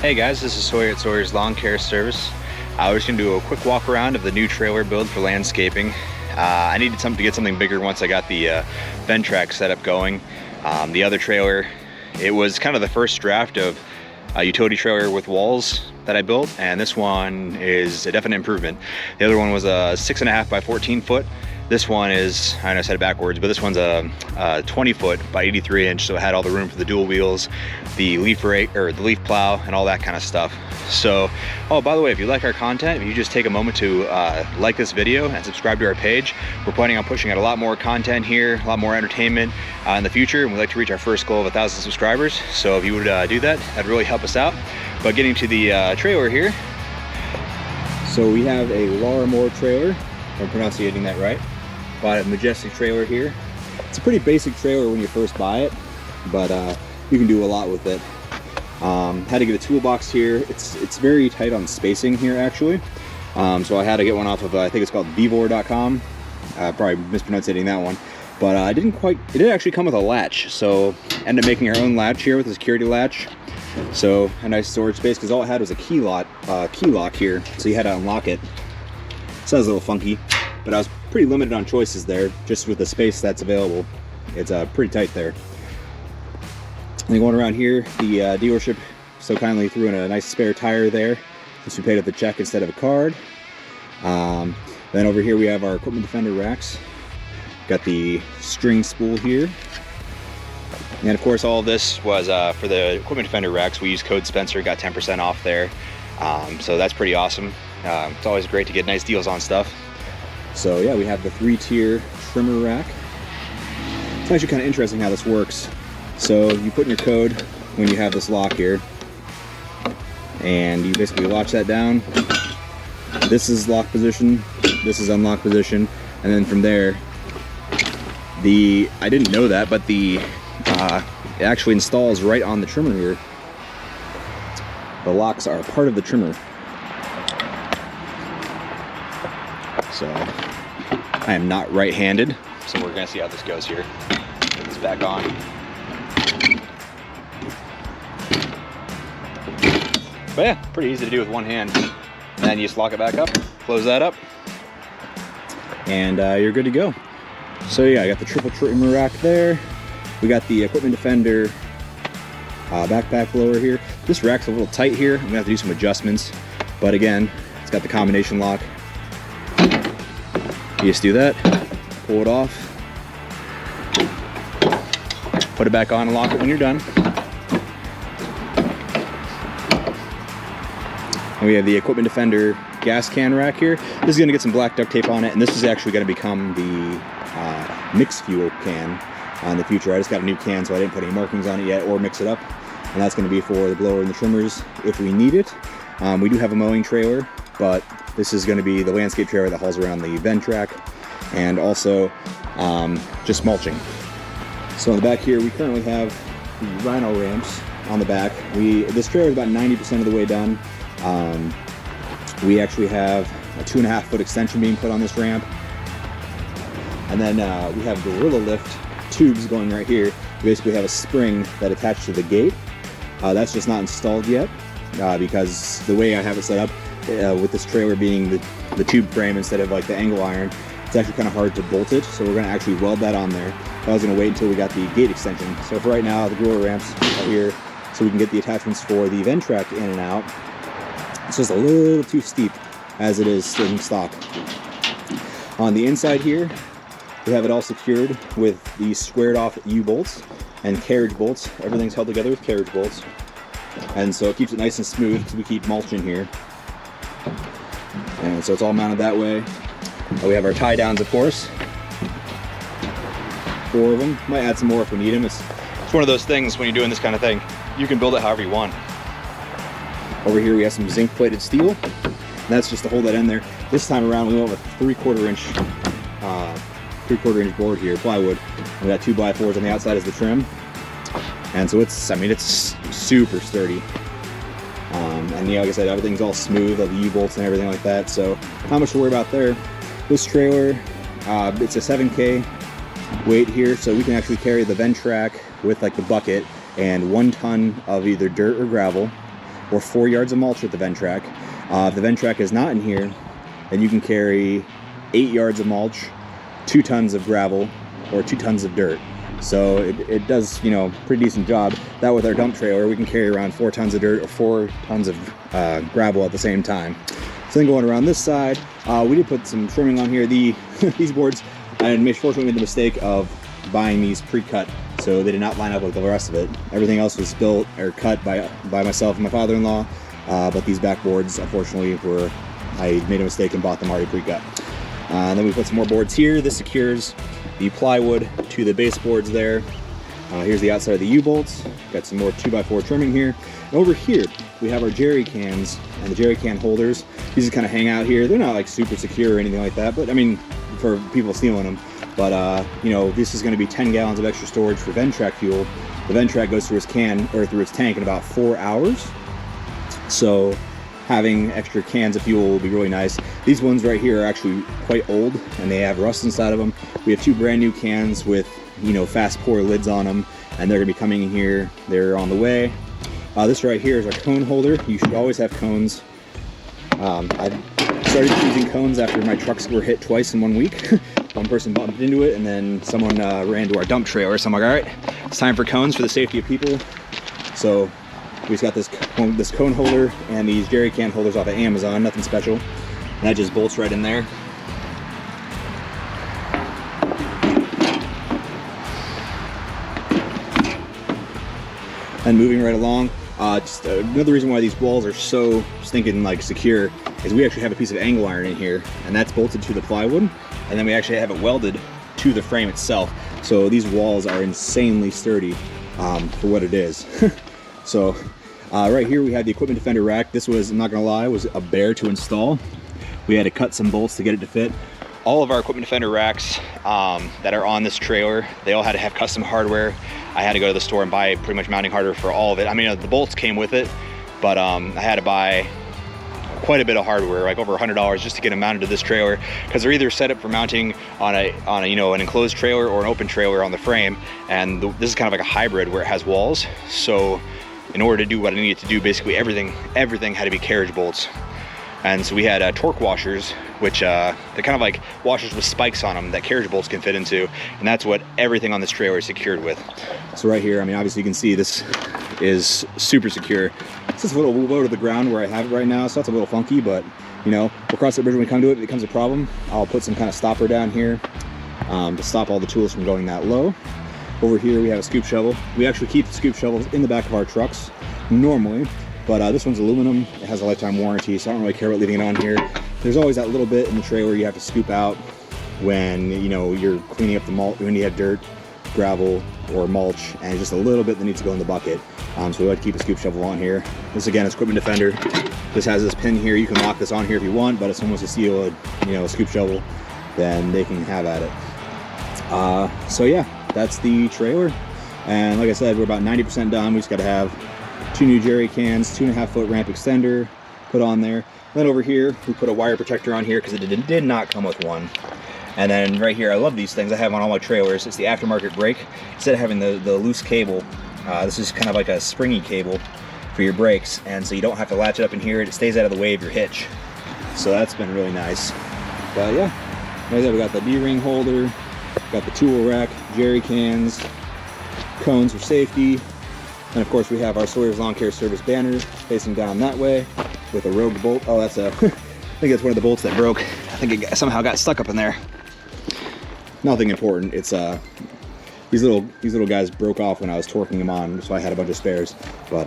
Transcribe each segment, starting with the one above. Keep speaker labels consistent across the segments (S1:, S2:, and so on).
S1: Hey guys, this is Sawyer at Sawyer's Lawn Care Service. I was going to do a quick walk around of the new trailer build for landscaping. I needed to get something bigger once I got the Ventrac setup going. The other trailer, it was kind of the first draft of a utility trailer with walls that I built, and this one is a definite improvement. The other one was a 6.5 by 14 foot. This one is, I know I said it backwards, but this one's a 20 foot by 83 inch, so it had all the room for the dual wheels, the leaf rake, or the leaf plow, and all that kind of stuff. So, oh, by the way, if you like our content, if you just take a moment to like this video and subscribe to our page, we're planning on pushing out a lot more content here, a lot more entertainment in the future, and we'd like to reach our first goal of 1,000 subscribers. So if you would do that, that'd really help us out. But getting to the trailer here, so we have a Larimore trailer, if I'm pronouncing that right. Bought a Majestic trailer here. It's a pretty basic trailer when you first buy it, but you can do a lot with it. Had to get a toolbox here. It's very tight on spacing here actually. So I had to get one off of I think it's called Vevor.com. Probably mispronouncing that one, but it did actually come with a latch. So ended up making our own latch here with a security latch. So a nice storage space, because all it had was a key lock here, so you had to unlock it. Sounds a little funky, but I was pretty limited on choices there, just with the space that's available. It's pretty tight there. And going around here, the dealership so kindly threw in a nice spare tire there, since we paid with a check instead of a card. Then over here we have our Equipment Defender racks. Got the string spool here. And of course all of this was for the Equipment Defender racks. We used code Spencer, got 10% off there. So that's pretty awesome. It's always great to get nice deals on stuff. So yeah, we have the 3-tier trimmer rack. It's actually kind of interesting how this works. So you put in your code when you have this lock here, and you basically latch that down. This is lock position, this is unlock position, and then from there, I didn't know that, but it actually installs right on the trimmer here. The locks are part of the trimmer. So I am not right-handed, so we're gonna see how this goes here. Put this back on. But yeah, pretty easy to do with one hand. And then you just lock it back up, close that up, and you're good to go. So yeah, I got the triple trimmer rack there. We got the Equipment Defender backpack blower here. This rack's a little tight here. I'm gonna have to do some adjustments, but again, it's got the combination lock. You just do that, pull it off, put it back on and lock it when you're done. And we have the Equipment Defender gas can rack here. This is gonna get some black duct tape on it, and this is actually gonna become the mixed fuel can in the future. I just got a new can, so I didn't put any markings on it yet or mix it up. And that's gonna be for the blower and the trimmers if we need it. We do have a mowing trailer, but this is going to be the landscape trailer that hauls around the Ventrac, and also just mulching. So on the back here, we currently have the Rhino ramps on the back. This trailer is about 90% of the way done. We actually have a 2.5 foot extension being put on this ramp. And then we have Gorilla Lift tubes going right here. We basically have a spring that attached to the gate. That's just not installed yet because the way I have it set up, with this trailer being the tube frame instead of like the angle iron, it's actually kind of hard to bolt it, so we're going to actually weld that on there. I was going to wait until we got the gate extension. So for right now, the Gorilla ramps are here so we can get the attachments for the Ventrac in and out. It's just a little too steep as it is in stock. On the inside here, we have it all secured with these squared off U-bolts and carriage bolts. Everything's held together with carriage bolts, and so it keeps it nice and smooth because we keep mulch in here. And so it's all mounted that way. We have our tie downs, of course. 4 of them. Might add some more if we need them. It's one of those things when you're doing this kind of thing, you can build it however you want. Over here we have some zinc plated steel. And that's just to hold that in there. This time around we went with 3/4 inch board here, plywood. We got 2x4s on the outside as the trim. And so it's super sturdy. And yeah, like I said, everything's all smooth, like the U-bolts and everything like that, so not much to worry about there. This trailer, it's a 7K weight here, so we can actually carry the Ventrac with like the bucket and 1 ton of either dirt or gravel.
S2: or 4 yards of mulch with the Ventrac. If the Ventrac is not in here, then you can carry 8 yards of mulch, 2 tons of gravel, or 2 tons of dirt. So it does, you know, pretty decent job. That with our dump trailer, we can carry around 4 tons of dirt or 4 tons of gravel at the same time. So then going around this side, we did put some trimming on here. These boards, I unfortunately made the mistake of buying these pre-cut, so they did not line up with the rest of it. Everything else was built or cut by myself and my father-in-law, but these backboards, unfortunately, I made a mistake and bought them already pre-cut. Then we put some more boards here. This secures the plywood to the baseboards there. Here's the outside of the U-bolts. Got some more 2x4 trimming here. And over here, we have our jerry cans and the jerry can holders. These just kind of hang out here. They're not like super secure or anything like that, but I mean, for people stealing them. But you know, this is going to be 10 gallons of extra storage for Ventrac fuel. The Ventrac goes through its through its tank in about 4 hours. So having extra cans of fuel will be really nice. These ones right here are actually quite old and they have rust inside of them. We have 2 brand new cans with, you know, fast pour lids on them, and they're gonna be coming in here. They're on the way. This right here is our cone holder. You should always have cones. I started using cones after my trucks were hit twice in 1 week. One person bumped into it and then someone ran to our dump trailer. So I'm like, all right, it's time for cones for the safety of people. So we just got this cone holder and these jerry can holders off of Amazon, nothing special. And that just bolts right in there. And moving right along, just another reason why these walls are so stinking like secure is we actually have a piece of angle iron in here, and that's bolted to the plywood, and then we actually have it welded to the frame itself. So these walls are insanely sturdy for what it is. So right here we have the Equipment Defender rack. This was, I'm not gonna lie, was a bear to install. We had to cut some bolts to get it to fit. All of our Equipment Defender racks that are on this trailer, they all had to have custom hardware. I had to go to the store and buy pretty much mounting hardware for all of it. I mean, the bolts came with it, but I had to buy quite a bit of hardware, like over $100 just to get them mounted to this trailer, because they're either set up for mounting on a you know, an enclosed trailer or an open trailer on the frame, and this is kind of like a hybrid where it has walls. So in order to do what I needed to do, basically everything had to be carriage bolts. And so we had torque washers, which they're kind of like washers with spikes on them that carriage bolts can fit into, and that's what everything on this trailer is secured with. So right here, I mean, obviously you can see this is super secure. It's just a little low to the ground where I have it right now, so that's a little funky, but you know, we'll cross that bridge when we come to it. If it becomes a problem, I'll put some kind of stopper down here to stop all the tools from going that low. Over here we have a scoop shovel. We actually keep the scoop shovels in the back of our trucks normally, but this one's aluminum. It has a lifetime warranty, so I don't really care about leaving it on here. There's always that little bit in the trailer you have to scoop out when, you know, you're cleaning up the mulch, when you have dirt, gravel, or mulch, and just a little bit that needs to go in the bucket. So we like to keep a scoop shovel on here. This again is Equipment Defender. This has this pin here. You can lock this on here if you want, but if someone wants to steal a scoop shovel, then they can have at it. So yeah, that's the trailer. And like I said, we're about 90% done. We just got to have 2 new jerry cans, 2.5-foot ramp extender put on there. And then over here, we put a wire protector on here because it did not come with one. And then right here, I love these things. I have on all my trailers. It's the aftermarket brake. Instead of having the loose cable, this is kind of like a springy cable for your brakes. And so you don't have to latch it up in here. It stays out of the way of your hitch. So that's been really nice. But yeah, right there we got the D-ring holder, got the tool rack, jerry cans, cones for safety. And of course we have our Sawyer's Lawn Care Service banner facing down that way with a rogue bolt. Oh, that's I think that's one of the bolts that broke. I think it somehow got stuck up in there. Nothing important. It's these little guys broke off when I was torquing them on, so I had a bunch of spares, but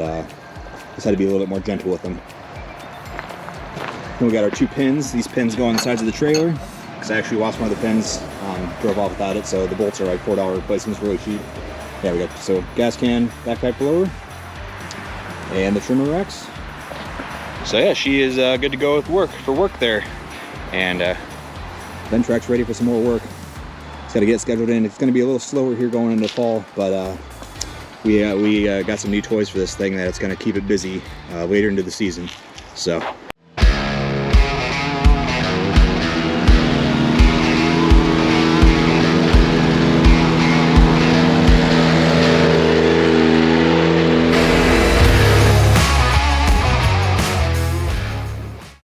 S2: just had to be a little bit more gentle with them. Then we got our 2 pins. These pins go on the sides of the trailer, because I actually lost one of the pins, drove off without it, so the bolts are like $4 replacements, really cheap. Yeah, we got so gas can, backpack blower, and the trimmer racks. So yeah, she is good to go for work there, and Ventrac's ready for some more work. It's got to get scheduled in. It's going to be a little slower here going into fall, but we got some new toys for this thing that it's going to keep it busy later into the season. So